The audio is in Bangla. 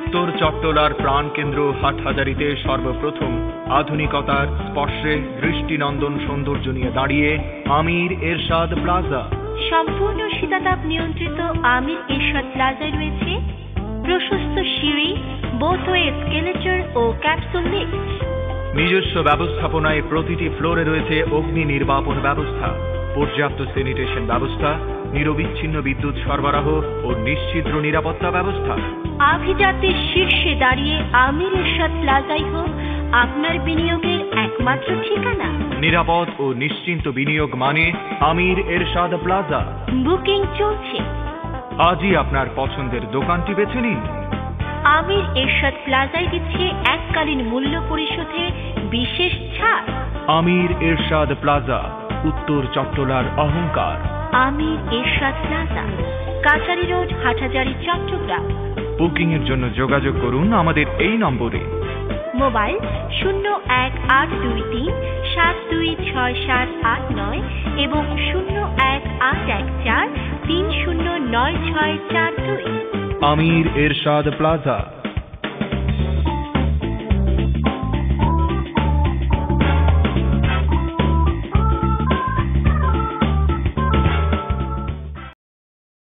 উত্তর চট্টলার প্রাণকেন্দ্র হাটহাজারীতে সর্বপ্রথম আধুনিকতার স্পর্শে দৃষ্টিনন্দন সৌন্দর্য নিয়ে দাঁড়িয়ে আমির এরশাদ প্লাজা। সম্পূর্ণ শীতাতাপ নিয়ন্ত্রিত আমির এরশাদ প্লাজায় রয়েছে প্রশস্ত সিঁড়ি, বোথওয়ে এসকেলেটর ও ক্যাপসুল লিফট। নিজস্ব ব্যবস্থাপনায় প্রতিটি ফ্লোরে রয়েছে অগ্নি নির্বাপন ব্যবস্থা, পর্যাপ্ত স্যানিটেশন ব্যবস্থা, নিরবিচ্ছিন্ন বিদ্যুৎ সরবরাহ ও নিশ্ছিদ্র নিরাপত্তা ব্যবস্থা। আভিজাত্যের শীর্ষে দাঁড়িয়ে আমির এরশাদ প্লাজাই হোক আপনার বিনিয়োগের একমাত্র ঠিকানা। নিরাপদ ও নিশ্চিন্ত বিনিয়োগ মানে আমির এরশাদ প্লাজা। বুকিং চলছে। আজই আপনার পছন্দের দোকানটি বেছে নিন। আমির এরশাদ প্লাজায় দিচ্ছে এককালীন মূল্য পরিশোধে বিশেষ ছাড়। আমির এরশাদ প্লাজা, উত্তর চট্টলার অহংকার। আমির এরশাদ প্লাজা, কাছারি রোড, হাটহাজারী, চট্টগ্রাম। বুকিং এর জন্য যোগাযোগ করুন আমাদের এই নম্বরে। মোবাইল 018237268789 এবং 018143096642। আমির এরশাদ প্লাজা।